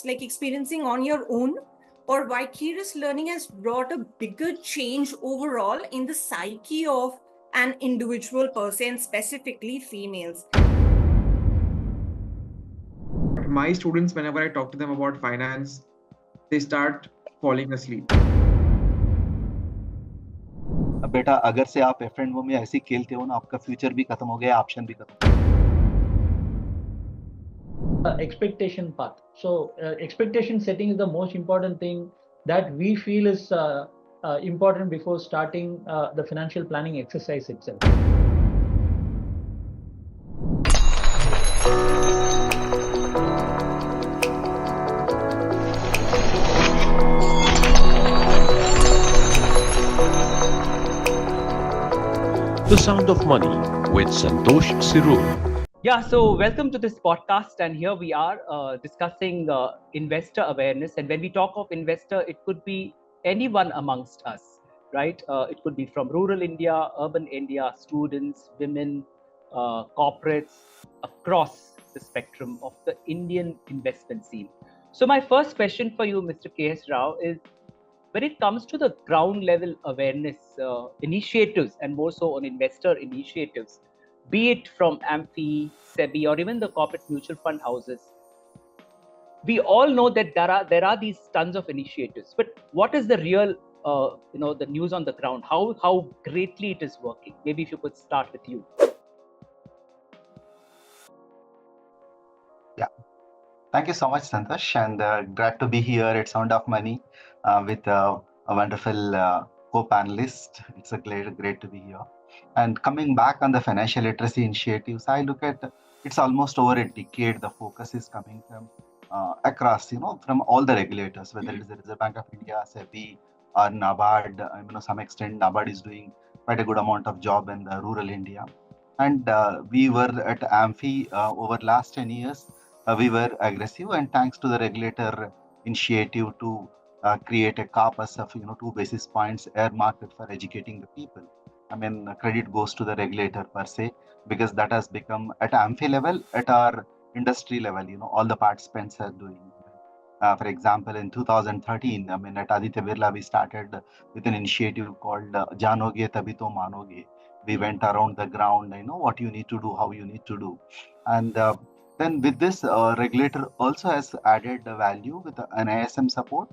like experiencing on your own, or vicarious learning has brought a bigger change overall in the psyche of an individual person, specifically females? My students, whenever I talk to them about finance, they start falling asleep. बेटा अगर से आप F&O में ऐसे खेलते हो ना, आपका फ्यूचर भी खत्म हो गया, ऑप्शन भी खत्म हो गया. Expectation path. So expectation setting is the most important thing that we feel is important before starting the financial planning exercise itself. The Sound of Money with Santosh Sirur. Yeah, so welcome to this podcast, and here we are discussing investor awareness. And when we talk of investor, it could be anyone amongst us, right? It could be from rural India, urban India, students, women, corporates, across the spectrum of the Indian investment scene. So my first question for you, Mr. KS Rao, is when it comes to the ground level awareness initiatives, and more so on investor initiatives, be it from AMFI, SEBI, or even the corporate mutual fund houses, we all know that there are these tons of initiatives. But what is the real, the news on the ground? How greatly it is working? Maybe if you could start with you. Yeah. Thank you so much, Santosh, and glad to be here at Sound of Money with a wonderful co-panelist. It's a great to be here. And coming back on the financial literacy initiatives, I look at it's almost over a decade. The focus is coming from across, from all the regulators, whether it is the Reserve Bank of India, SEBI, or NABARD. Some extent, NABARD is doing quite a good amount of job in the rural India. And we were at AMFI over last 10 years. We were aggressive, and thanks to the regulator initiative to create a corpus of 2 basis points earmarked for educating the people. Credit goes to the regulator per se, because that has become at AMFI level, at our industry level, all the participants are doing. For example, in 2013, at Aditya Birla, we started with an initiative called Janoge Tabhi To Manoge. We went around the ground, what you need to do, how you need to do. And then with this, regulator also has added value with an ISM support.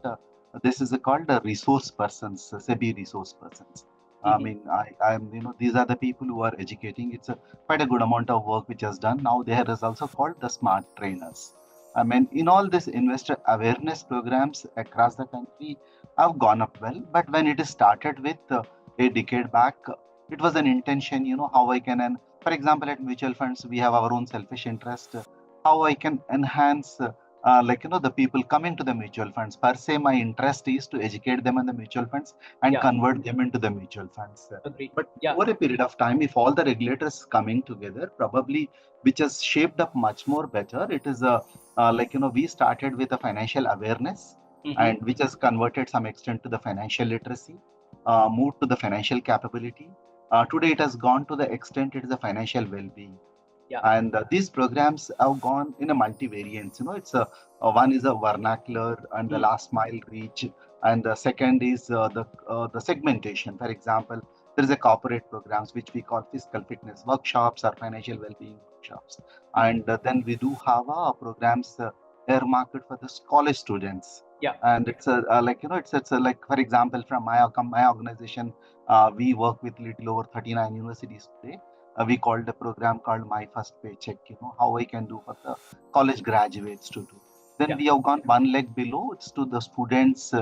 This is called resource persons, SEBI resource persons. These are the people who are educating. It's quite a good amount of work which is done. Now there is also called the smart trainers. In all this investor awareness programs across the country have gone up well. But when it is started with a decade back, it was an intention, how I can, and for example, at mutual funds, we have our own selfish interest, how I can enhance the people coming to the mutual funds. Per se, my interest is to educate them on the mutual funds and convert them into the mutual funds. Agreed. But over a period of time, if all the regulators coming together, probably which has shaped up much more better, it is we started with a financial awareness, and which has converted some extent to the financial literacy, moved to the financial capability. Today, it has gone to the extent it is a financial well-being. And these programs have gone in a multi-variants. It's one is a vernacular and the last mile reach, and the second is the segmentation. For example, there is a corporate programs which we call physical fitness workshops or financial well-being workshops, and then we do have programs earmarked for the college students. And it's like, for example, from my organization, we work with little over 39 universities today. We called a program called My First Paycheck, how I can do for the college graduates to do. Then we have gone one leg below, it's to the students,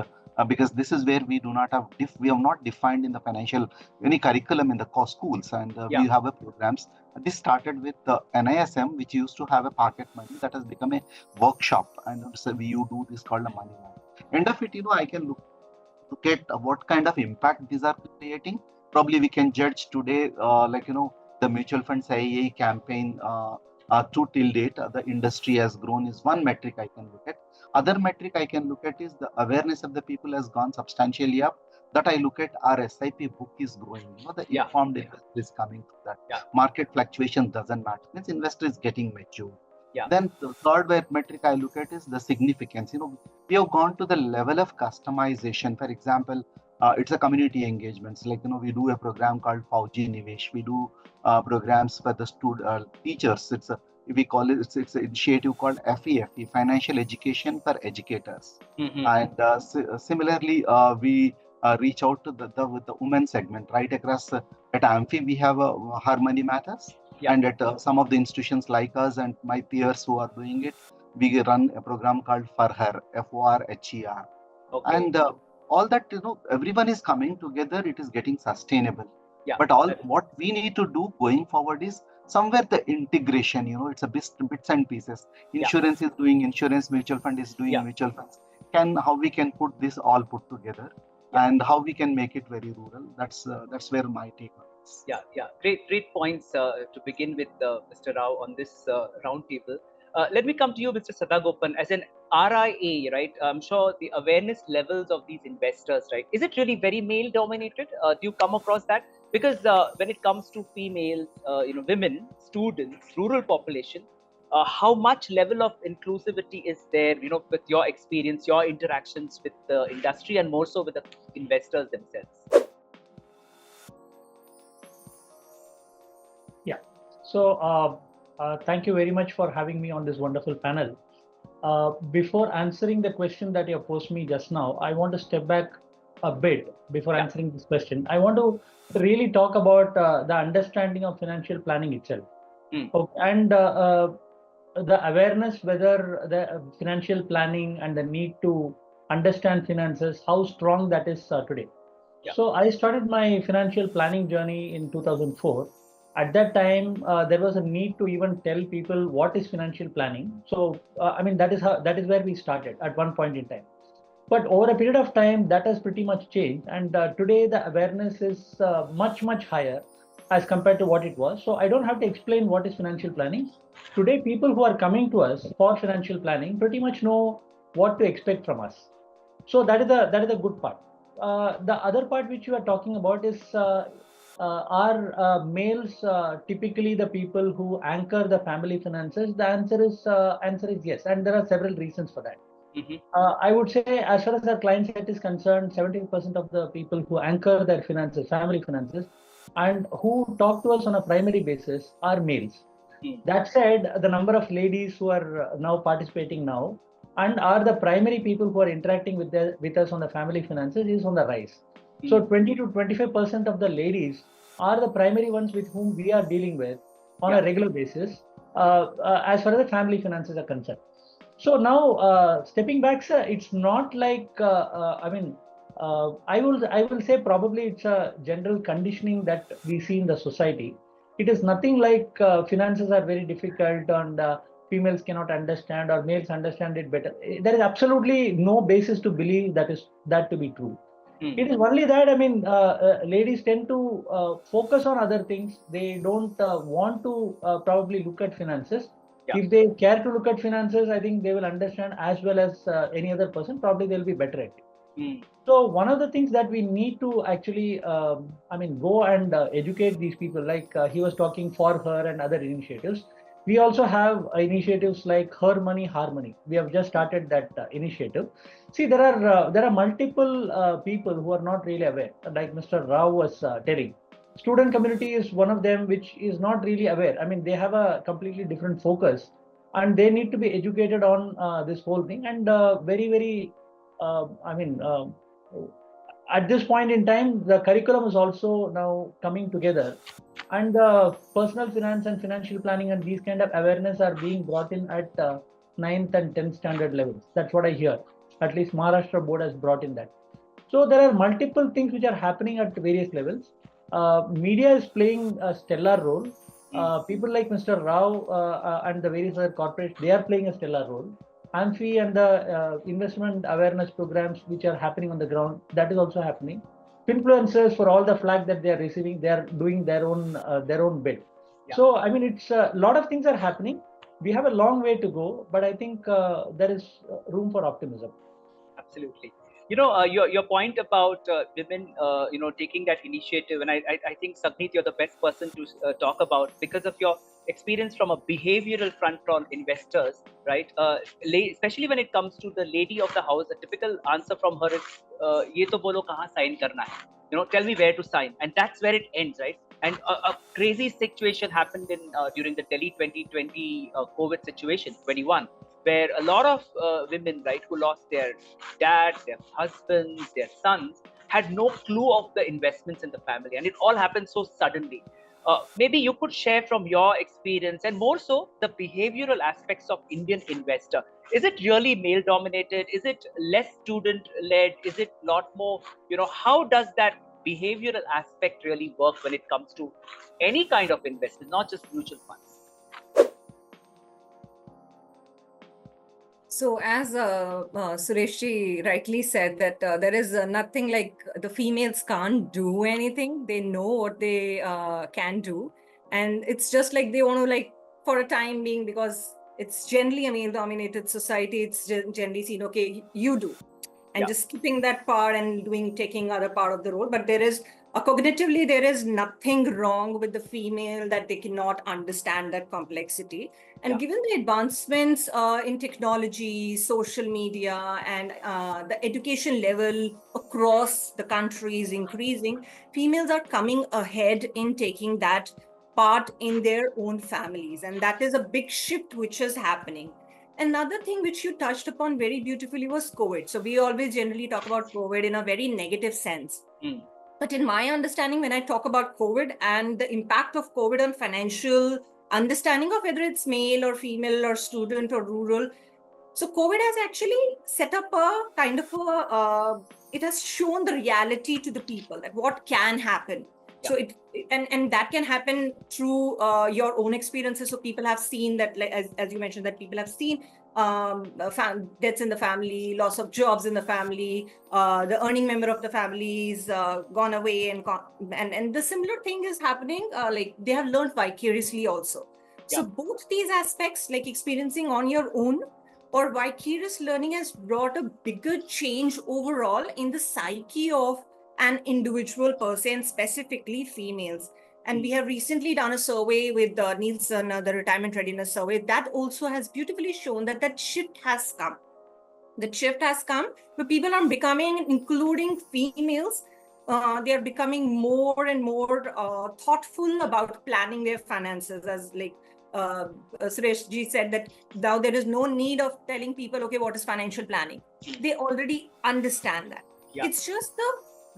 because this is where we do not have, we have not defined in the financial, any curriculum in the schools, and we have a programs. This started with the NISM, which used to have a pocket money that has become a workshop, and so we do this called a money line. End of it, I can look at what kind of impact these are creating. Probably we can judge today, the mutual funds IAA campaign to till date, the industry has grown is one metric I can look at. Other metric I can look at is the awareness of the people has gone substantially up. That I look at, our SIP book is growing. The informed investor is coming to that. Market fluctuation doesn't matter. Means investor is getting mature. Yeah. Then the third metric I look at is the significance. We have gone to the level of customization. For example, it's a community engagements. Like, we do a program called Fauji Nivesh. We do programs for the teachers. We call it, it's an initiative called FEFE, Financial Education for Educators. And similarly, we reach out to the women segment right across. At Amphi, we have Her Money Matters. Yeah. And at some of the institutions like us and my peers who are doing it, we run a program called For Her, FORHER. Okay. And all that, everyone is coming together, it is getting sustainable. Yeah. But what we need to do going forward is somewhere the integration, it's a bits and pieces. Insurance is doing insurance, mutual fund is doing mutual funds. How we can put this all put together and how we can make it very rural. That's where my take on this. Yeah. Great points to begin with, Mr. Rao, on this roundtable. Let me come to you, Mr. Sadagopan, as an RIA, right? I'm sure the awareness levels of these investors, right? Is it really very male dominated? Do you come across that? Because when it comes to females, women, students, rural population, how much level of inclusivity is there, with your experience, your interactions with the industry, and more so with the investors themselves? Yeah. So thank you very much for having me on this wonderful panel. Before answering the question that you have posed me just now, I want to step back a bit before answering this question. I want to really talk about the understanding of financial planning itself. Okay. And the awareness whether the financial planning and the need to understand finances, how strong that is today. So I started my financial planning journey in 2004. At that time, there was a need to even tell people what is financial planning. So that is where we started at one point in time. But over a period of time, that has pretty much changed, and today the awareness is much higher as compared to what it was. So I don't have to explain what is financial planning. Today, people who are coming to us for financial planning pretty much know what to expect from us. So that is the good part. The other part which you are talking about is are males typically the people who anchor the family finances? The answer is yes, and there are several reasons for that. I would say, as far as our client set is concerned, 70% of the people who anchor their finances, family finances, and who talk to us on a primary basis are males. That said, the number of ladies who are now participating now and are the primary people who are interacting with us on the family finances is on the rise. So 20 to 25% of the ladies are the primary ones with whom we are dealing with on a regular basis as far as the family finances are concerned. So now, stepping back, sir, it's not like I will say probably it's a general conditioning that we see in the society. It is nothing like finances are very difficult and females cannot understand or males understand it better. There is absolutely no basis to believe that to be true. It is only that ladies tend to focus on other things. They don't want to probably look at finances. If they care to look at finances, I think they will understand as well as any other person. Probably they'll be better at it. So one of the things that we need to actually, go and educate these people, like he was talking For Her and other initiatives. We also have initiatives like Her Money, Harmony. We have just started that initiative. See, there are multiple people who are not really aware, like Mr. Rao was telling. Student community is one of them which is not really aware. They have a completely different focus, and they need to be educated on this whole thing. And at this point in time, the curriculum is also now coming together, and personal finance and financial planning and these kind of awareness are being brought in at 9th and 10th standard levels. That's what I hear. At least Maharashtra board has brought in that. So there are multiple things which are happening at various levels. Media is playing a stellar role. People like Mr. Rao and the various other corporates, they are playing a stellar role. Amphi and the investment awareness programs which are happening on the ground, that is also happening. Influencers, for all the flag that they are receiving, they are doing their own bit. So it's a lot of things are happening. We have a long way to go, but I think there is room for optimism. Absolutely. Your point about women, taking that initiative, and I think, Sagneet, you're the best person to talk about because of your experience from a behavioral front on investors, right? Especially when it comes to the lady of the house, a typical answer from her is, "Ye to bolo kahan sign karna hai? Tell me where to sign," and that's where it ends, right? And a crazy situation happened in during the Delhi 2020 COVID situation, 21, where a lot of women, right, who lost their dads, their husbands, their sons, had no clue of the investments in the family, and it all happened so suddenly. Maybe you could share from your experience, and more so the behavioral aspects of Indian investor. Is it really male dominated? Is it less student led? Is it lot more, how does that behavioral aspect really work when it comes to any kind of investment, not just mutual funds? So, as Suresh rightly said, that there is nothing like the females can't do anything. They know what they can do, and it's just like they want to, like, for a time being, because it's generally a male-dominated society. It's generally seen, okay, you do, and just skipping that part and taking other part of the role. But there is cognitively, there is nothing wrong with the female that they cannot understand that complexity. And given the advancements in technology, social media, and the education level across the country is increasing, females are coming ahead in taking that part in their own families, and that is a big shift which is happening. Another thing which you touched upon very beautifully was COVID. So we always generally talk about COVID in a very negative sense. But in my understanding, when I talk about COVID and the impact of COVID on financial understanding of whether it's male or female or student or rural, so COVID has actually set up a kind of it has shown the reality to the people that what can happen. So and that can happen through your own experiences. So people have seen that, like, as you mentioned, that people have seen deaths in the family, loss of jobs in the family, the earning member of the family is gone away, and the similar thing is happening. Like, they have learned vicariously also. So both these aspects, like experiencing on your own or vicarious learning, has brought a bigger change overall in the psyche of an individual person, specifically females. And we have recently done a survey with Nielsen, the retirement readiness survey, that also has beautifully shown that that shift has come. The shift has come where people are becoming, including females, they are becoming more and more thoughtful about planning their finances. As like Suresh ji said, that now there is no need of telling people, okay, what is financial planning? They already understand that. It's just the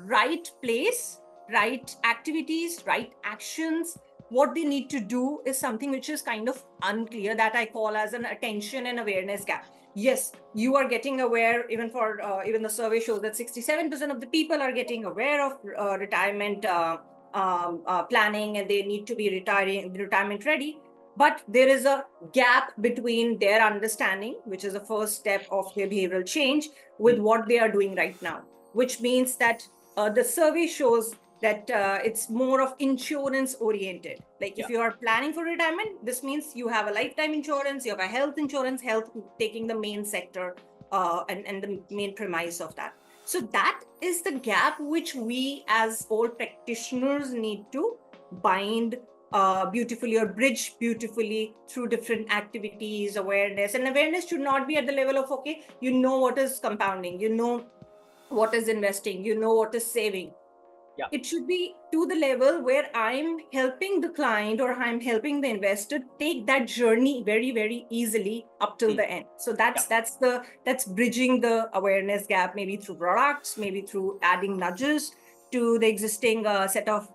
right place, right activities, right actions. What they need to do is something which is kind of unclear, that I call as an attention and awareness gap. Yes, you are getting aware, even for even the survey shows that 67% of the people are getting aware of retirement planning, and they need to be retirement ready. But there is a gap between their understanding, which is the first step of their behavioral change, with what they are doing right now, which means that the survey shows that it's more of insurance oriented. Like, if you are planning for retirement, this means you have a lifetime insurance, you have a health insurance, health taking the main sector and the main premise of that. So that is the gap which we as all practitioners need to bind beautifully, or bridge beautifully, through different activities, awareness. And awareness should not be at the level of, okay, you know what is compounding, you know what is investing, you know what is saving. It should be to the level where I'm helping the client or I'm helping the investor take that journey very, very easily up till the end. So that's bridging the awareness gap, maybe through products, maybe through adding nudges to the existing set of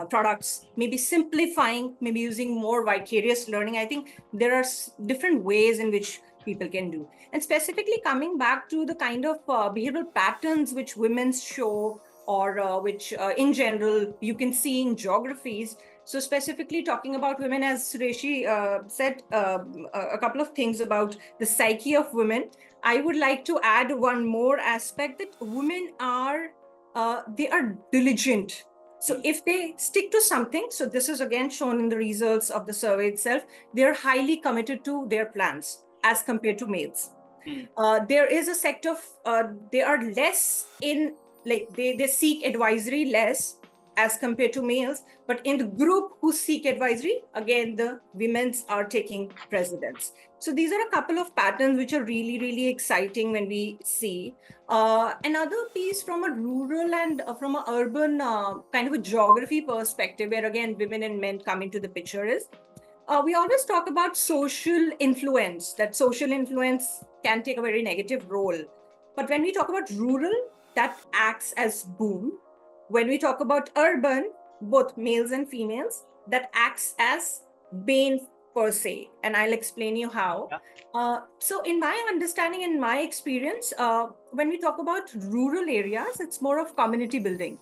products, maybe simplifying, maybe using more vicarious learning. I think there are different ways in which people can do. And specifically coming back to the kind of behavioral patterns which women show, or which in general you can see in geographies. So specifically talking about women, as Sureshi said a couple of things about the psyche of women, I would like to add one more aspect, that women are they are diligent. So if they stick to something, so this is again shown in the results of the survey itself, they're highly committed to their plans as compared to males. There is a sector of they are less in, like, they seek advisory less as compared to males. But in the group who seek advisory, again, the women's are taking precedence. So these are a couple of patterns which are really, really exciting when we see. Another piece from a rural and from an urban kind of a geography perspective, where again, women and men come into the picture is, we always talk about social influence, that social influence can take a very negative role. But when we talk about rural, that acts as boom. When we talk about urban, both males and females, that acts as bane per se. And I'll explain you how. So in my understanding and my experience, when we talk about rural areas, it's more of community building.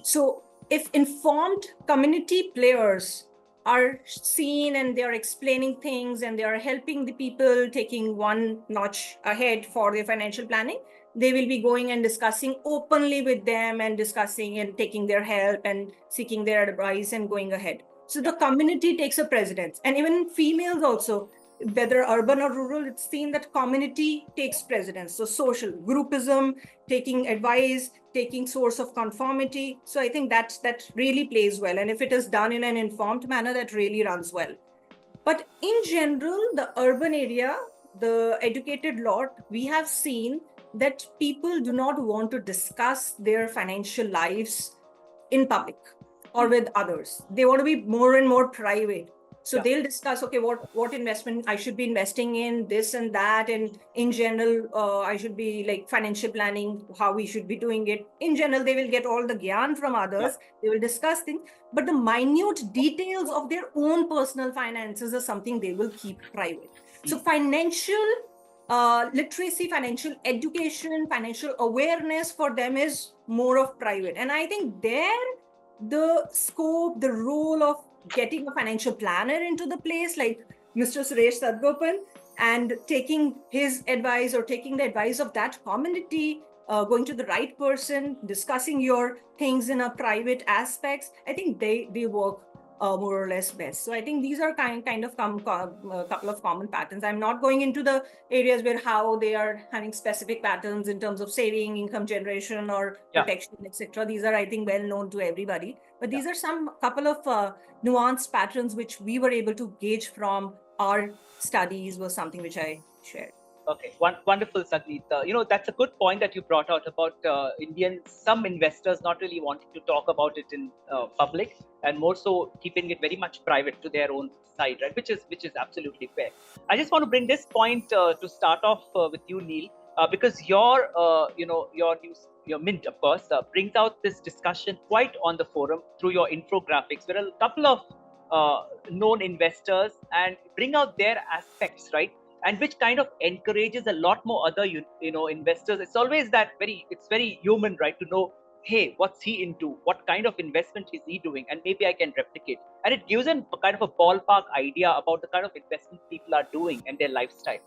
So if informed community players are seen and they are explaining things and they are helping the people taking one notch ahead for their financial planning, they will be going and discussing openly with them and discussing and taking their help and seeking their advice and going ahead. So the community takes a precedence. And even females also, whether urban or rural, it's seen that community takes precedence. So social groupism, taking advice, taking source of conformity. So I think that really plays well. And if it is done in an informed manner, that really runs well. But in general, the urban area, the educated lot, we have seen that people do not want to discuss their financial lives in public or with others. They want to be more and more private. So they'll discuss, okay, what investment I should be investing in, this and that. And in general, I should be like financial planning, how we should be doing it. In general, they will get all the gyan from others. They will discuss things. But the minute details of their own personal finances are something they will keep private. So financial literacy, financial education, financial awareness for them is more of private. And I think there, the scope, the role of getting a financial planner into the place, like Mr. Suresh Sadagopan, and taking his advice or taking the advice of that community, going to the right person, discussing your things in a private aspects, I think they work more or less best. So I think these are kind of couple of common patterns. I'm not going into the areas where how they are having specific patterns in terms of saving, income generation, or protection, etc. These are, I think, well known to everybody. But these are some couple of nuanced patterns which we were able to gauge from our studies, was something which I shared. Okay, wonderful, Sagneet. That's a good point that you brought out about some investors not really wanting to talk about it in public, and more so keeping it very much private to their own side, right? Which is absolutely fair. I just want to bring this point to start off with you, Neil, because your Mint, of course, brings out this discussion quite on the forum through your infographics, where a couple of known investors and bring out their aspects, right? And which kind of encourages a lot more other investors. It's always it's very human, right, to know, hey, what's he into, what kind of investment is he doing, and maybe I can replicate. And it gives them kind of a ballpark idea about the kind of investment people are doing and their lifestyle.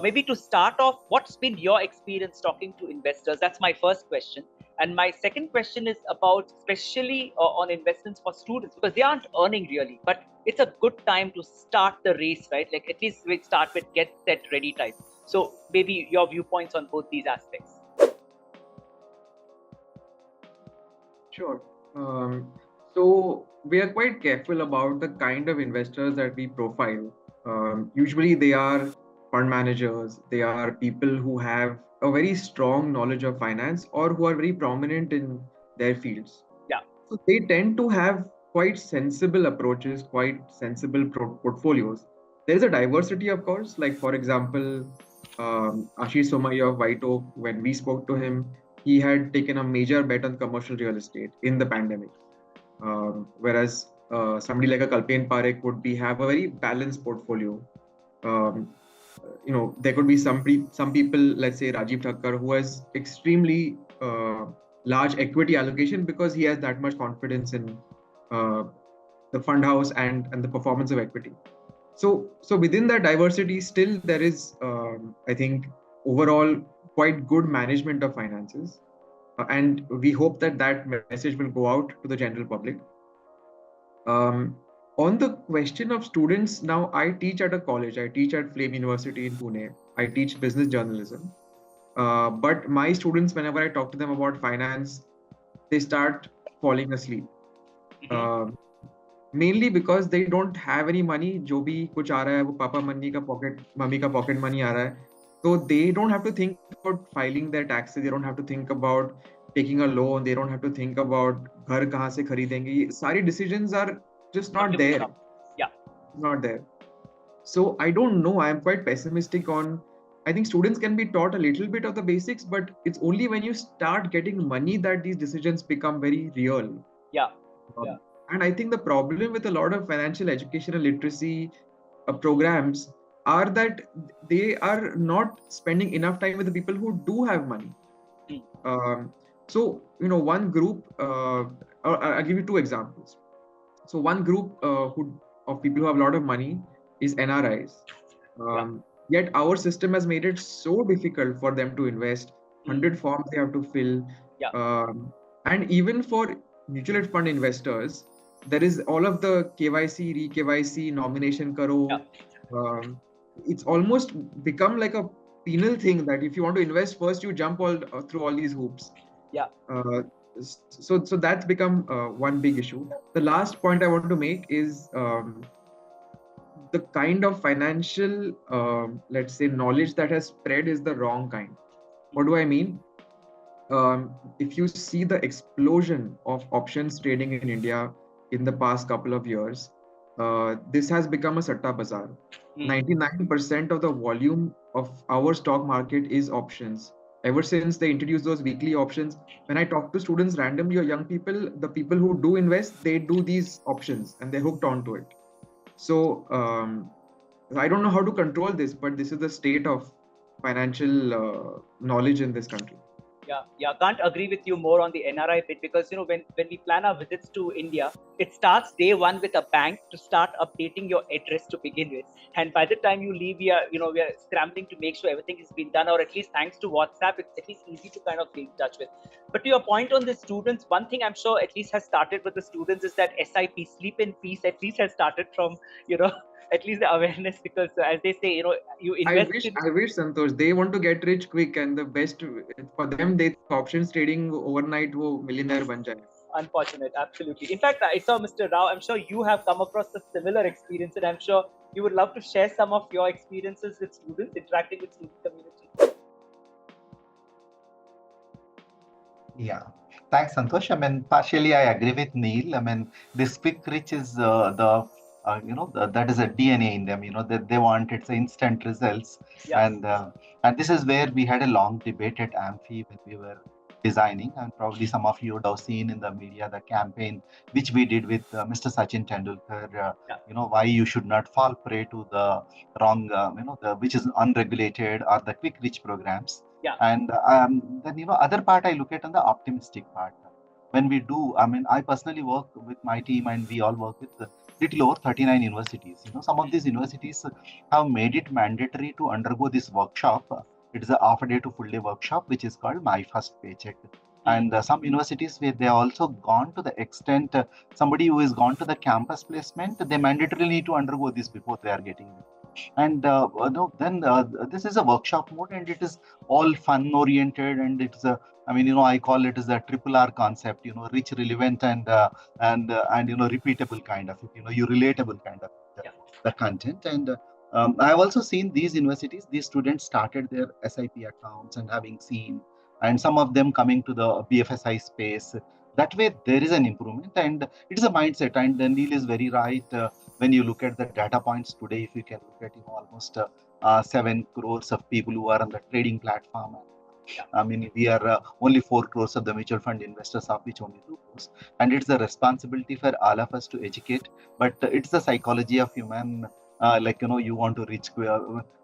Maybe to start off, what's been your experience talking to investors? That's my first question. And my second question is about especially on investments for students, because they aren't earning really, but it's a good time to start the race, right? Like at least we start with get set ready type. So maybe your viewpoints on both these aspects. Sure. So we are quite careful about the kind of investors that we profile. Usually they are fund managers, they are people who have a very strong knowledge of finance or who are very prominent in their fields. Yeah. So they tend to have quite sensible approaches, quite sensible portfolios. There is a diversity, of course, like for example, Ashish Somaiya of White Oak, when we spoke to him, he had taken a major bet on commercial real estate in the pandemic. Whereas somebody like a Kalpen Parekh would have a very balanced portfolio. There could be some people, let's say Rajiv Thakkar, who has extremely large equity allocation because he has that much confidence in the fund house and the performance of equity. So within that diversity, still there is, I think, overall quite good management of finances. And we hope that message will go out to the general public. On the question of students, now I teach at a college. I teach at Flame University in Pune. I teach business journalism. But my students, whenever I talk to them about finance, they start falling asleep. Mainly because they don't have any money. जो भी कुछ आ रहा है वो papa mummy का pocket money आ रहा है. So they don't have to think about filing their taxes. They don't have to think about taking a loan. They don't have to think about घर कहाँ से खरीदेंगे. ये सारी decisions are just not there. Yeah. Not there. So I don't know. I am quite pessimistic on. I think students can be taught a little bit of the basics, but it's only when you start getting money that these decisions become very real. Yeah. And I think the problem with a lot of financial education and literacy programs are that they are not spending enough time with the people who do have money. So, one group, I'll give you two examples. So one group of people who have a lot of money is NRIs. Yet our system has made it so difficult for them to invest. 100 forms they have to fill. And even for mutual fund investors, there is all of the KYC, re-KYC, nomination karo. It's almost become like a penal thing that if you want to invest first, you jump through all these hoops. So that's become one big issue. The last point I want to make is the kind of financial, let's say, knowledge that has spread is the wrong kind. What do I mean? If you see the explosion of options trading in India in the past couple of years, this has become a satta bazaar. 99% of the volume of our stock market is options. Ever since they introduced those weekly options, when I talk to students randomly or young people, the people who do invest, they do these options and they're hooked onto it. So I don't know how to control this, but this is the state of financial knowledge in this country. Yeah, can't agree with you more on the NRI bit, because when we plan our visits to India, it starts day one with a bang to start updating your address to begin with, and by the time you leave, we are scrambling to make sure everything has been done, or at least thanks to WhatsApp, it's at least easy to kind of be in touch with. But to your point on the students, one thing I'm sure at least has started with the students is that SIP, sleep in peace, at least has started from at least the awareness, because as they say, you invest. I wish Santosh, they want to get rich quick, and the best for them, they options trading overnight wo millionaire ban jaye. Unfortunate, absolutely. In fact, I saw Mr. Rao, I'm sure you have come across a similar experience, and I'm sure you would love to share some of your experiences with students, interacting with student community. Yeah, thanks, Santosh. I mean, partially I agree with Neil. I mean, this quick rich is that is a DNA in them. That they want it's instant results, and this is where we had a long debate at Amphi when we were designing, and probably some of you would have seen in the media the campaign which we did with Mr. Sachin Tendulkar. Why you should not fall prey to the wrong, which is unregulated or the quick rich programs. And then other part I look at on the optimistic part. When we do, I mean, I personally work with my team, and we all work with little over 39 universities. Some of these universities have made it mandatory to undergo this workshop. It is a half a day to full day workshop, which is called My First Paycheck. And some universities where they have also gone to the extent, somebody who has gone to the campus placement, they mandatorily need to undergo this before they are getting it. And then this is a workshop mode, and it is all fun oriented, and it's I call it as a triple R concept, rich, relevant, and repeatable kind of it, you relatable kind of the content. And I have also seen these universities, these students started their SIP accounts and having seen, and some of them coming to the BFSI space. That way, there is an improvement, and it is a mindset. And Neil is very right. When you look at the data points today, if you can look at almost 7 crores of people who are on the trading platform. I mean, we are only 4 crores of the mutual fund investors, of which only 2 crores. And it's the responsibility for all of us to educate. But it's the psychology of human. You want to reach.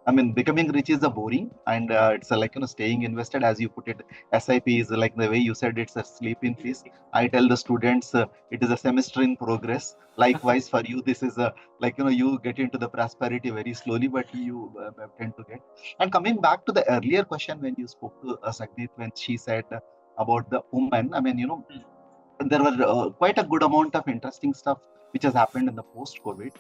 I mean, becoming rich is a boring, and it's staying invested, as you put it. SIP is like the way you said, it's a sleep in peace. I tell the students it is a semester in progress. Likewise, for you, this is you get into the prosperity very slowly, but you tend to get. And coming back to the earlier question when you spoke to Sagneet, when she said about the woman, I mean, there were quite a good amount of interesting stuff which has happened in the post-COVID.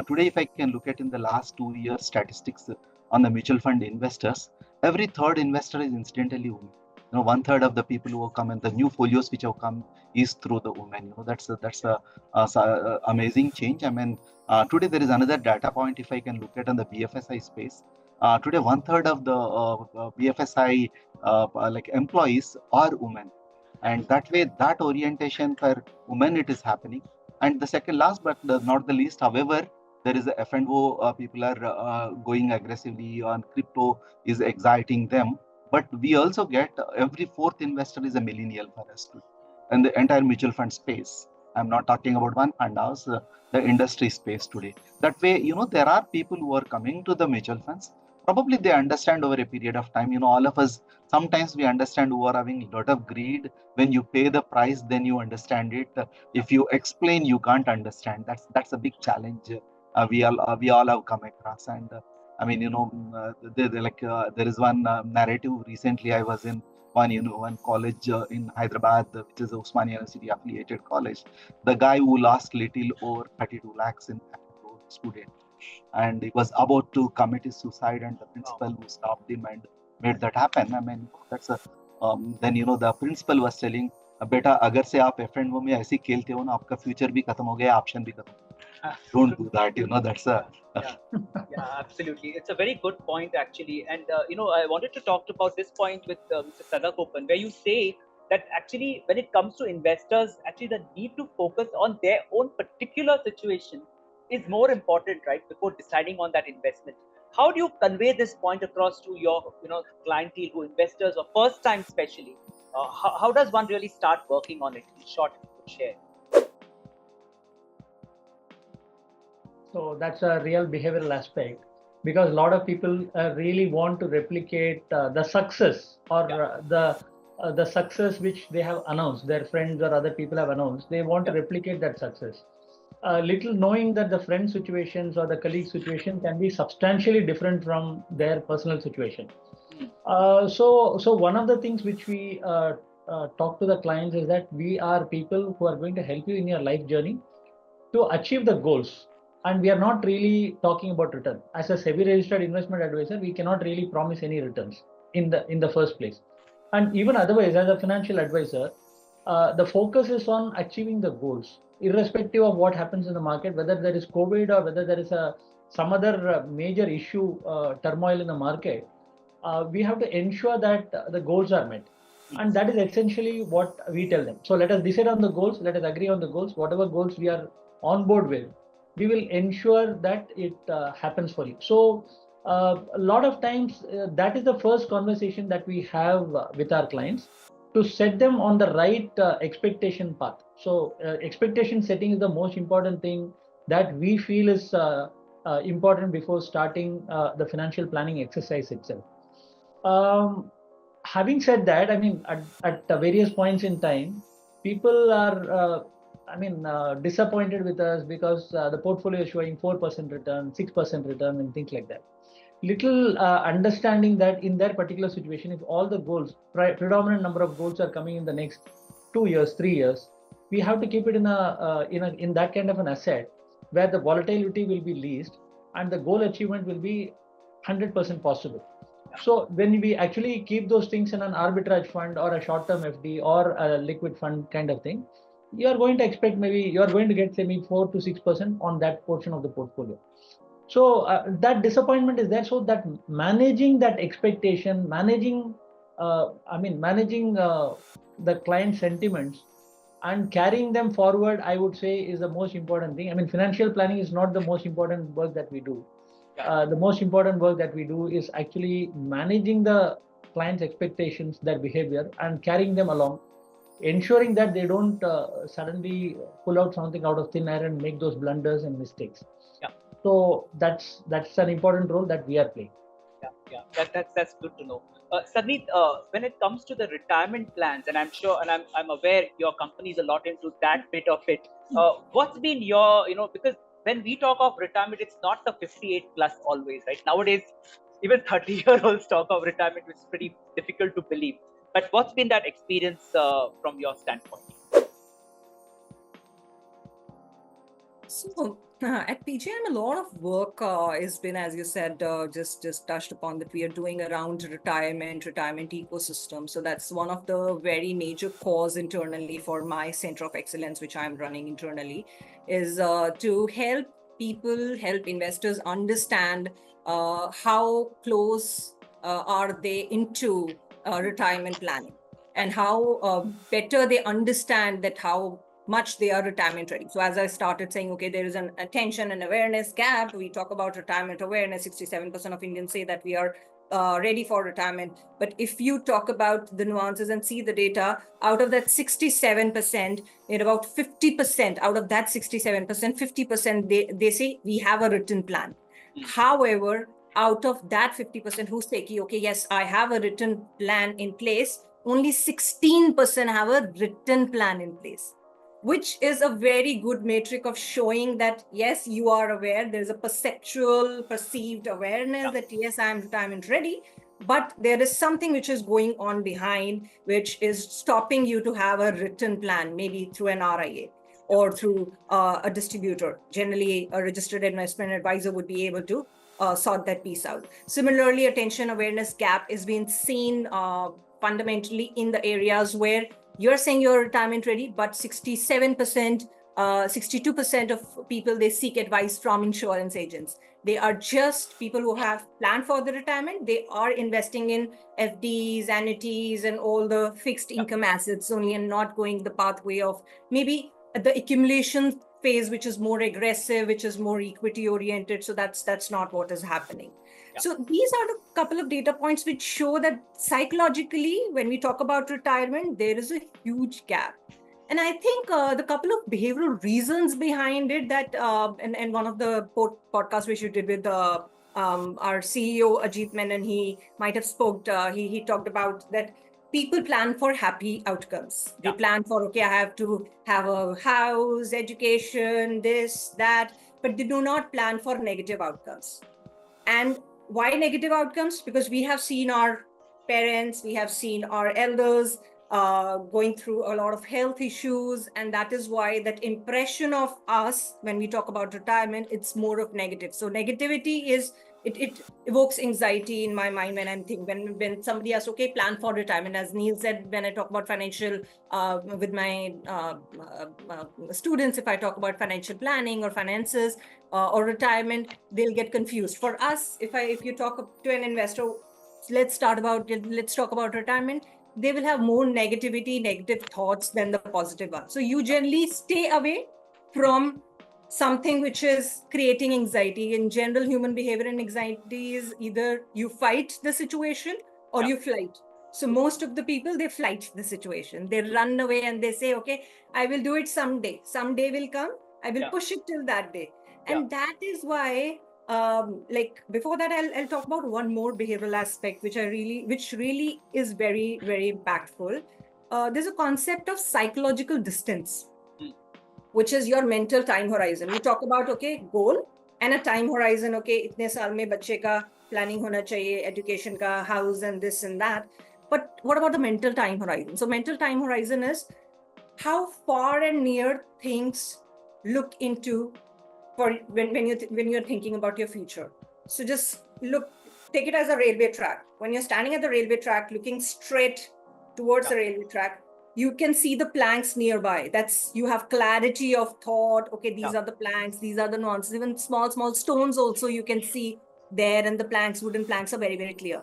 Today, if I can look at in the last 2 years statistics on the mutual fund investors, every third investor is incidentally women. 1/3 of the people who have come and the new folios which have come is through the women. That's a amazing change. I mean, today there is another data point if I can look at on the BFSI space. Today 1/3 of the BFSI like employees are women, and that way that orientation for women it is happening. And the second last but not the least, however, there is a F&O, people are going aggressively on crypto is exciting them, but we also get every fourth investor is a millennial for us too, and the entire mutual fund space. I'm not talking about one fund house, the industry space today. That way, there are people who are coming to the mutual funds. Probably they understand over a period of time. All of us, sometimes we understand who are having a lot of greed. When you pay the price, then you understand it. If you explain, you can't understand. That's a big challenge we all have come across. And I mean, there is one narrative. Recently, I was in one college in Hyderabad, which is a Usmania University affiliated college. The guy who lost little over 32 lakhs in student, and he was about to commit his suicide, and the principal who stopped him and made that happen. I mean, that's a then the principal was telling, बेटा अगर से आप F&O में ऐसे खेलते हो ना, आपका फ्यूचर भी खत्म हो गया, ऑप्शन भी खत्म हो गया. Don't do that. That's a yeah, absolutely. It's a very good point, actually. And, I wanted to talk about this point with Mr. Sadagopan, where you say that actually, when it comes to investors, actually the need to focus on their own particular situation is more important, right, before deciding on that investment. How do you convey this point across to your, clientele, who investors or first time especially? How does one really start working on it? In short, if you could share. So that's a real behavioral aspect, because a lot of people really want to replicate the success or the success which they have announced, their friends or other people have announced. They want to replicate that success. Little knowing that the friend situations or the colleague situation can be substantially different from their personal situation. So one of the things which we talk to the clients is that we are people who are going to help you in your life journey to achieve the goals. And we are not really talking about return. As a SEBI registered investment advisor, we cannot really promise any returns in the first place. And even otherwise, as a financial advisor, the focus is on achieving the goals, irrespective of what happens in the market, whether there is COVID or whether there is some other major issue, turmoil in the market. We have to ensure that the goals are met. And that is essentially what we tell them. So let us decide on the goals, let us agree on the goals, whatever goals we are on board with, we will ensure that it happens for you. So a lot of times that is the first conversation that we have with our clients, to set them on the right expectation path. So expectation setting is the most important thing that we feel is important before starting the financial planning exercise itself. Having said that, I mean, at various points in time, people are disappointed with us because the portfolio is showing 4% return, 6% return, and things like that. Little understanding that in their particular situation, if all the goals, predominant number of goals are coming in the next 2 years, 3 years, we have to keep it in that kind of an asset where the volatility will be least and the goal achievement will be 100% possible. So when we actually keep those things in an arbitrage fund or a short-term FD or a liquid fund kind of thing, you are going to expect maybe you are going to get maybe 4 to 6% on that portion of the portfolio. So that disappointment is there. So that managing that expectation, managing the client sentiments and carrying them forward, I would say, is the most important thing. I mean, financial planning is not the most important work that we do. The most important work that we do is actually managing the client's expectations, their behavior, and carrying them along, ensuring that they don't suddenly pull out something out of thin air and make those blunders and mistakes. So that's an important role that we are playing. That's good to know. Sagneet, when it comes to the retirement plans, and I'm sure, and I'm aware your company is a lot into that bit of it. What's been your, because when we talk of retirement, it's not the 58 plus always, right? Nowadays, even 30-year-olds talk of retirement, which is pretty difficult to believe. But what's been that experience from your standpoint? So at PGIM, a lot of work has been, as you said, just touched upon, that we are doing around retirement ecosystem. So that's one of the very major cause internally for my center of excellence, which I'm running internally, is to help people, help investors understand how close are they into retirement planning, and how better they understand that how much they are retirement ready. So as I started saying, okay, there is an attention and awareness gap. We talk about retirement awareness. 67% of Indians say that we are ready for retirement. But if you talk about the nuances and see the data, out of that 67%, in about 50%, out of that 67%, 50%, they say we have a written plan. However, out of that 50% who say, okay, yes, I have a written plan in place, only 16% have a written plan in place, which is a very good metric of showing that, yes, you are aware. There's a perceived awareness that, yes, I'm retirement ready, but there is something which is going on behind, which is stopping you to have a written plan, maybe through an RIA or through a distributor. Generally, a registered investment advisor would be able to sort that piece out. Similarly, attention awareness gap is being seen fundamentally in the areas where you're saying you're retirement ready, but 67%, 62% of people, they seek advice from insurance agents. They are just people who have planned for the retirement. They are investing in FDs, annuities, and all the fixed income assets only, and not going the pathway of maybe the accumulation phase, which is more aggressive, which is more equity oriented. So that's not what is happening. Yeah. So these are a couple of data points which show that psychologically, when we talk about retirement, there is a huge gap. And I think the couple of behavioral reasons behind it, that and one of the podcasts which you did with our CEO Ajit Menon, he might have he talked about that people plan for happy outcomes. They plan for, okay, I have to have a house, education, this, that, but they do not plan for negative outcomes. And why negative outcomes? Because we have seen our parents, we have seen our elders going through a lot of health issues. And that is why that impression of us, when we talk about retirement, it's more of negative. So negativity is, it evokes anxiety in my mind when I'm thinking, when somebody asks, okay, plan for retirement. As Neil said, when I talk about financial, with my students, if I talk about financial planning or finances or retirement, they'll get confused. For us, if you talk to an investor, let's talk about retirement, they will have more negative thoughts than the positive ones. So you generally stay away from something which is creating anxiety. In general, human behavior and anxiety is either you fight the situation or you flight. So most of the people, they flight the situation. They run away and they say, okay, I will do it someday. Someday will come. I will push it till that day. And that is why, like before that, I'll talk about one more behavioral aspect, which really is very, very impactful. There's a concept of psychological distance, which is your mental time horizon. We talk about, okay, goal and a time horizon. Okay, itne saal mein bacche ka planning hona chahiye, education ka, house and this and that. But what about the mental time horizon? So mental time horizon is how far and near things look into for when you're thinking about your future. So just take it as a railway track. When you're standing at the railway track, looking straight towards the railway track, you can see the planks nearby. That's, you have clarity of thought. Okay, these are the planks, these are the nuances. Even small stones also you can see there, and the planks, wooden planks, are very, very clear.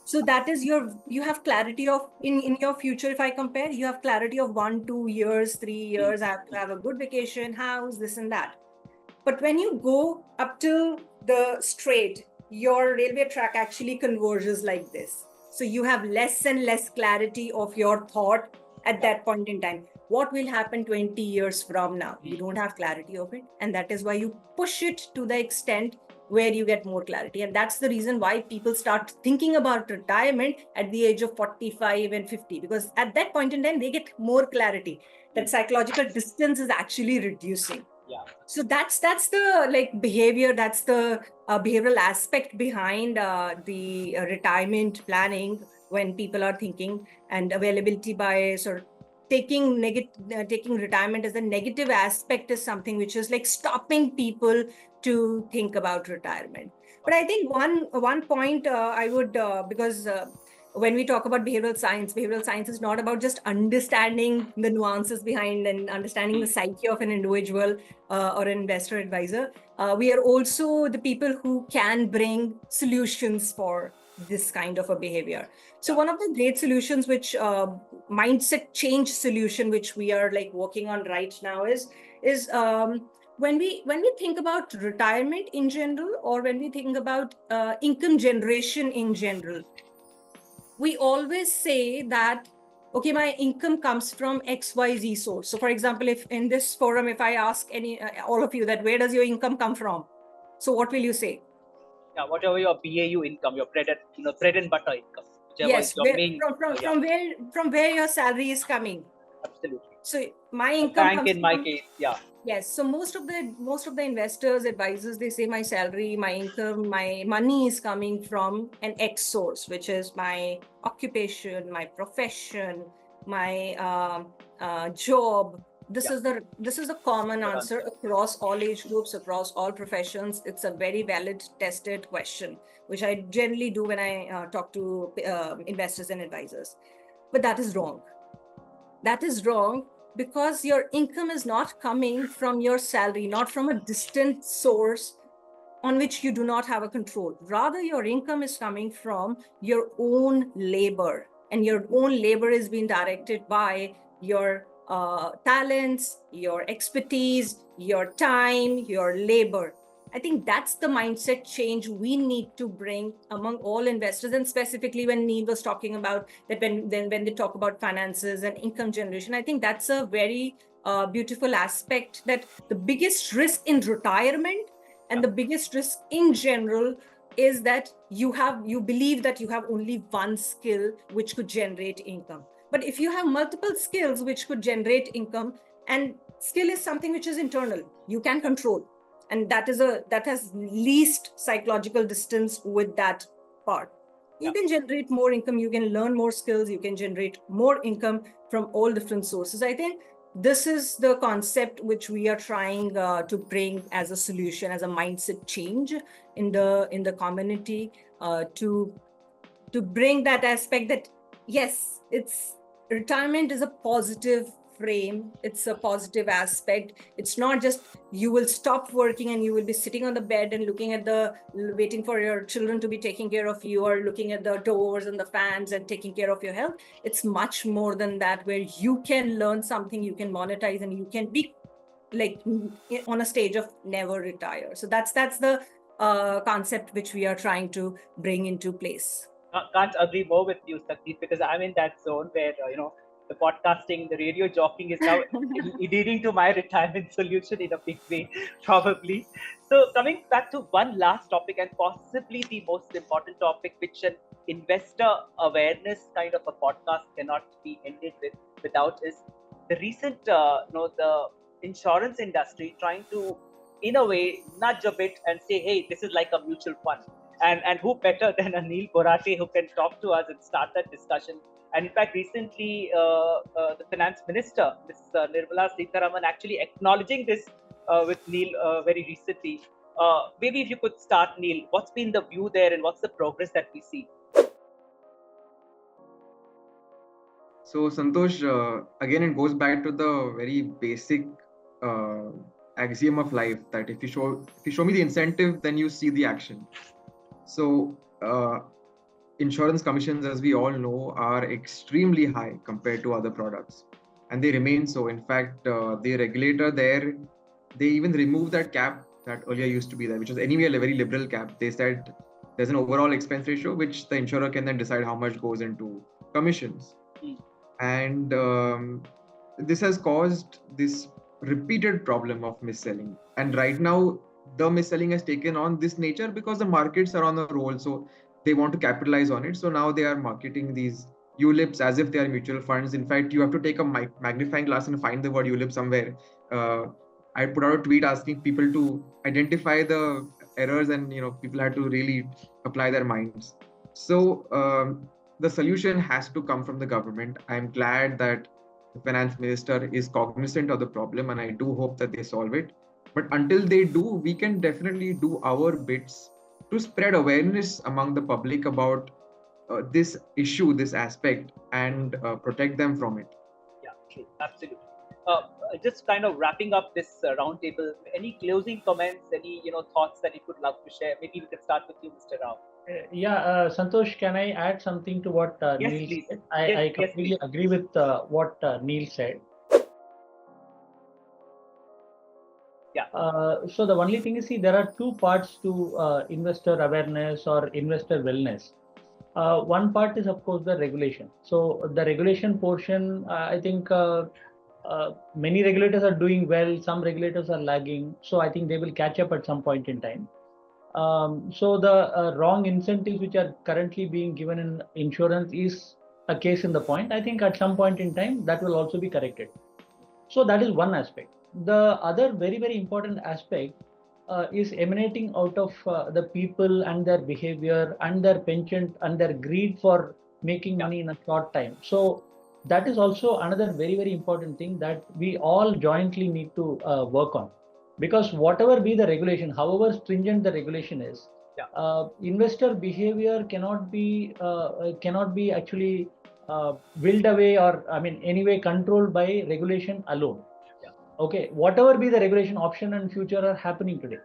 So that is you have clarity of in your future. If I compare, you have clarity of 1, 2 years, 3 years. I have to have a good vacation, house, this and that. But when you go up to the straight, your railway track actually converges like this. So you have less and less clarity of your thought at that point in time. What will happen 20 years from now? You don't have clarity of it. And that is why you push it to the extent where you get more clarity. And that's the reason why people start thinking about retirement at the age of 45 and 50, because at that point in time, they get more clarity. That psychological distance is actually reducing. So that's the like behavior, that's the behavioral aspect behind the retirement planning when people are thinking, and availability by sort of taking retirement as a negative aspect is something which is like stopping people to think about retirement. But I think one point I would, because when we talk about behavioral science is not about just understanding the nuances behind and understanding the psyche of an individual or an investor advisor. We are also the people who can bring solutions for this kind of a behavior. So one of the great solutions, which mindset change solution, which we are like working on right now is when we think about retirement in general, or when we think about income generation in general, we always say that, okay, my income comes from XYZ source. So for example, if in this forum, if I ask all of you that where does your income come from? So what will you say? Yeah, whatever your BAU income, your bread and butter income. Yes, from where your salary is coming. Absolutely. So my income bank comes in my from, case, yeah. Yes. So most of the investors, advisors, they say my salary, my income, my money is coming from an X source, which is my occupation, my profession, my job. This is the common answer across all age groups, across all professions. It's a very valid, tested question, which I generally do when I talk to investors and advisors. But that is wrong. That is wrong, because your income is not coming from your salary, not from a distant source on which you do not have a control. Rather, your income is coming from your own labor, and your own labor is being directed by your talents, your expertise, your time, your labor. I think that's the mindset change we need to bring among all investors, and specifically when Neil was talking about that, when they talk about finances and income generation, I think that's a very beautiful aspect, that the biggest risk in retirement and the biggest risk in general is that you believe that you have only one skill which could generate income. But if you have multiple skills which could generate income, and skill is something which is internal, you can control, and that has least psychological distance with that part. You can generate more income, you can learn more skills, you can generate more income from all different sources. I think this is the concept which we are trying to bring as a solution, as a mindset change in the community, to bring that aspect that yes, retirement is a positive frame, it's a positive aspect. It's not just you will stop working and you will be sitting on the bed and waiting for your children to be taking care of you, or looking at the doors and the fans and taking care of your health. It's much more than that, where you can learn something, you can monetize, and you can be like on a stage of never retire. So that's the concept which we are trying to bring into place. Can't agree more with you, Sagneet, because I'm in that zone where the podcasting, the radio jockeying is now leading to my retirement solution in a big way, probably. So coming back to one last topic, and possibly the most important topic, which an investor awareness kind of a podcast cannot be ended without, is the recent the insurance industry trying to, in a way, nudge a bit and say, hey, this is like a mutual fund. And who better than a Neil Borate who can talk to us and start that discussion. And in fact, recently, the finance minister, Ms. Nirmala Sitharaman, actually acknowledging this with Neil very recently. Maybe if you could start, Neil, what's been the view there and what's the progress that we see? So Santosh, again, it goes back to the very basic axiom of life, that if you show me the incentive, then you see the action. So insurance commissions, as we all know, are extremely high compared to other products, and they remain so. In fact, the regulator there, they even removed that cap that earlier used to be there, which was anyway a very liberal cap. They said there's an overall expense ratio, which the insurer can then decide how much goes into commissions. And this has caused this repeated problem of mis-selling. And right now, the mis-selling has taken on this nature because the markets are on a roll. So they want to capitalize on it. So now they are marketing these ULIPs as if they are mutual funds. In fact, you have to take a magnifying glass and find the word ULIP somewhere. I put out a tweet asking people to identify the errors, and people had to really apply their minds. So the solution has to come from the government. I'm glad that the finance minister is cognizant of the problem, and I do hope that they solve it. But until they do, we can definitely do our bits to spread awareness among the public about this issue, this aspect, and protect them from it. Yeah, true, absolutely. Just kind of wrapping up this roundtable. Any closing comments? Any thoughts that you would love to share? Maybe we can start with you, Mr. Rao. Santosh, can I add something to what Yes, Neil please. said? Yes, I completely agree with what Neil said. Yeah. So the only thing is, see, there are two parts to investor awareness or investor wellness. One part is, of course, the regulation. So the regulation portion, I think many regulators are doing well. Some regulators are lagging. So I think they will catch up at some point in time. So the wrong incentives which are currently being given in insurance is a case in the point. I think at some point in time that will also be corrected. So that is one aspect. The other very, very important aspect is emanating out of the people and their behavior and their penchant and their greed for making money in a short time. So that is also another very, very important thing that we all jointly need to work on. Because whatever be the regulation, however stringent the regulation is, investor behavior cannot be actually willed away, or anyway controlled by regulation alone. Okay, whatever be the regulation, option and future are happening today.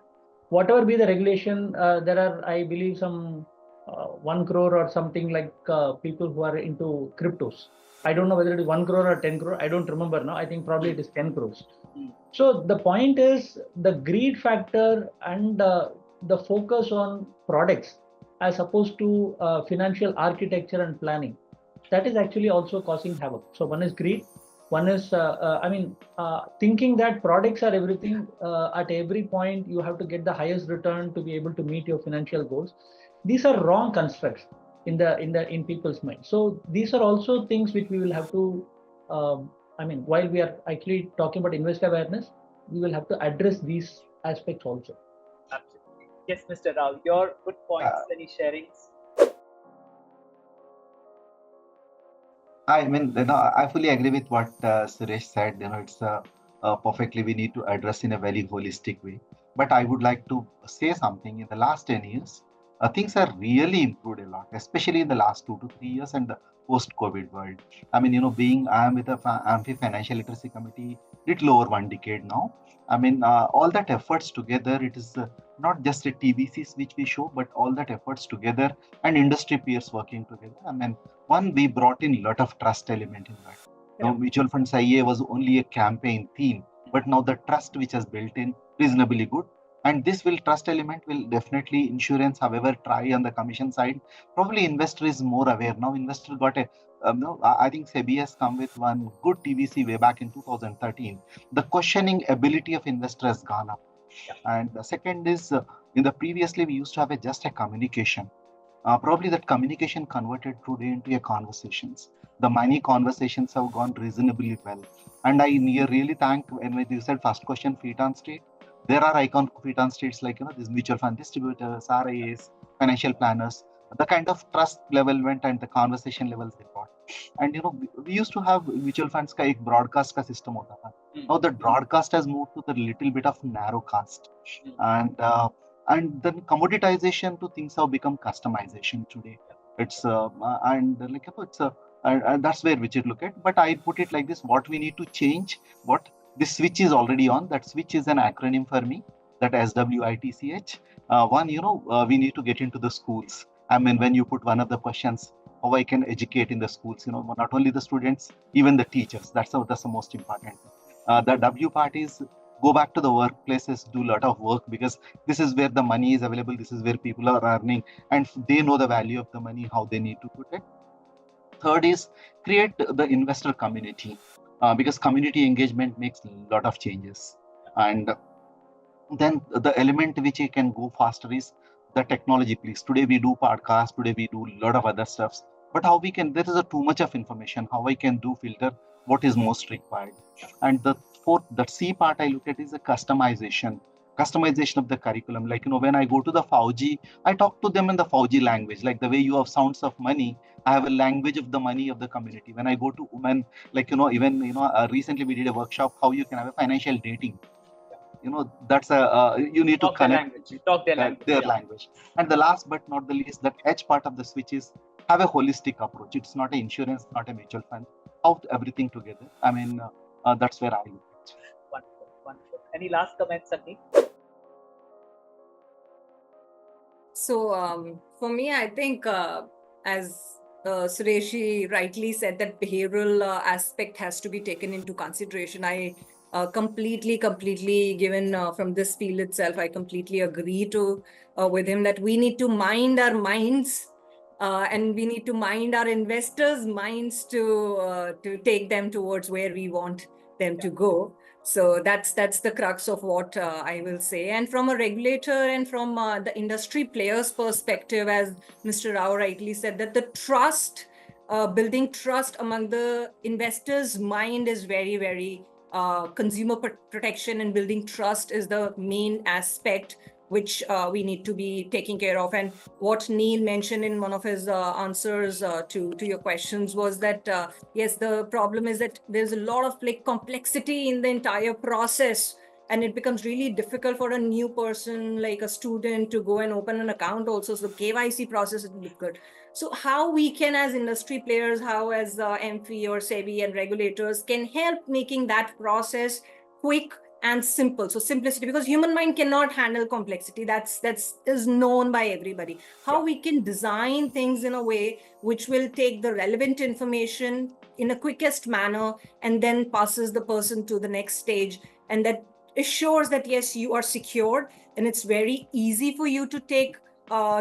Whatever be the regulation, there are, I believe, some 1 crore or something like people who are into cryptos. I don't know whether it is 1 crore or 10 crore. I don't remember now. I think probably it is 10 crores. So the point is the greed factor and the focus on products as opposed to financial architecture and planning. That is actually also causing havoc. So one is greed. One is, thinking that products are everything. At every point, you have to get the highest return to be able to meet your financial goals. These are wrong constructs in people's mind. So these are also things which we will have to. While we are actually talking about investor awareness, we will have to address these aspects also. Absolutely. Yes, Mr. Rao, your good points. Any sharings? I fully agree with what Suresh said. It's perfectly we need to address in a very holistic way. But I would like to say something. In the last 10 years, things are really improved a lot, especially in the last 2 to 3 years and the post-COVID world. I am with the AMFI Financial Literacy Committee little over 1 decade now. All that efforts together, it is not just a TVCs which we show, but all that efforts together and industry peers working together. One, we brought in a lot of trust element in that. Now, mutual funds IA was only a campaign theme, but now the trust which has built in reasonably good. And this trust element will definitely insurance, however, try on the commission side. Probably investor is more aware. Now investor got a, I think SEBI has come with one good TVC way back in 2013. The questioning ability of investor has gone up. And the second is, in the previously we used to have just a communication. Probably that communication converted today into a conversations. The money conversations have gone reasonably well. And I really thank when you said first question, feet on street. There are icon feet on streets like these mutual fund distributors, RIAs, financial planners. The kind of trust level went and the conversation levels they got. And we used to have mutual funds ka ek broadcast ka system hota tha. Now the broadcast has moved to the little bit of narrow cast. And then commoditization to things have become customization today. It's and that's where we should look at. But I put it like this: what we need to change, what this switch is already on. That switch is an acronym for me. That SWITCH. One, we need to get into the schools. When you put one of the questions, how I can educate in the schools, not only the students, even the teachers. That's the most important. The W part is go back to the workplaces, do a lot of work, because this is where the money is available. This is where people are earning and they know the value of the money, how they need to put it. Third is create the investor community, because community engagement makes a lot of changes. And then the element which you can go faster is the technology piece. Today we do podcasts, today we do a lot of other stuffs, but how we can, there is too much of information, how I can do filter what is most required. And the fourth, the C part I look at is a customization. customization of the curriculum. Like, when I go to the Fauji, I talk to them in the Fauji language, like the way you have sounds of money. I have a language of the money of the community. When I go to women, like, recently we did a workshop, how you can have a financial dating. That's you need to connect their language. And the last but not the least, that edge part of the switch is have a holistic approach. It's not an insurance, not a mutual fund, out everything together. I mean, that's where I look at. Wonderful, wonderful. Any last comments, Sagneet? So for me, I think as Suresh rightly said, that behavioral aspect has to be taken into consideration. I completely, given from this field itself, I completely agree with him that we need to mind our minds and we need to mind our investors' minds to take them towards where we want them to go. So that's the crux of what I will say. And from a regulator and from the industry players' perspective, as Mr. Rao rightly said, that the trust, building trust among the investors' mind is very, very consumer protection, and building trust is the main aspect which we need to be taking care of. And what Neil mentioned in one of his answers to your questions was that, yes, the problem is that there's a lot of complexity in the entire process, and it becomes really difficult for a new person, like a student, to go and open an account also. So KYC process is difficult. So how we can, as industry players, how as MFI or SEBI and regulators can help making that process quick and simple. So simplicity, because human mind cannot handle complexity. That's is known by everybody. How we can design things in a way which will take the relevant information in a quickest manner and then passes the person to the next stage, and that assures that yes, you are secured and it's very easy for you to take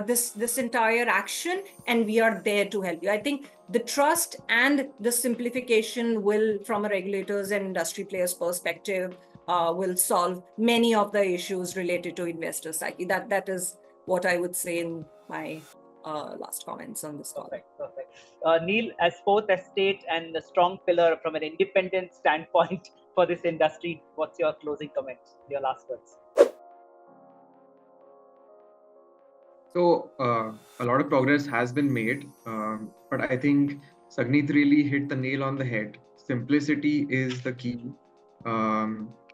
this entire action, and we are there to help you. I think the trust and the simplification will, from a regulators and industry players perspective, will solve many of the issues related to investor psyche. That is what I would say in my last comments on this call. Perfect. Neil, as fourth estate and a strong pillar from an independent standpoint for this industry, what's your closing comment, your last words? So a lot of progress has been made, but I think Sagneet really hit the nail on the head. Simplicity is the key.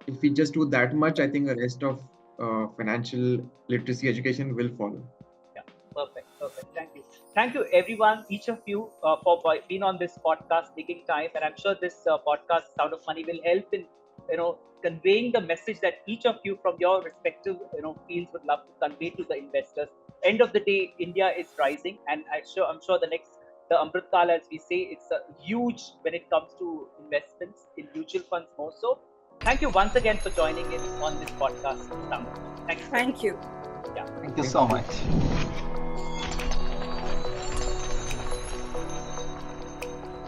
If we just do that much, I think the rest of financial literacy education will follow. Yeah, perfect. Thank you, everyone, each of you, for being on this podcast, taking time. And I'm sure this podcast, Sound of Money, will help in conveying the message that each of you from your respective fields would love to convey to the investors. End of the day, India is rising, and I'm sure the Amrit Kal, as we say, it's huge when it comes to investments in mutual funds more so. Thank you once again for joining in on this podcast. Thank you. Yeah. Thank you so much.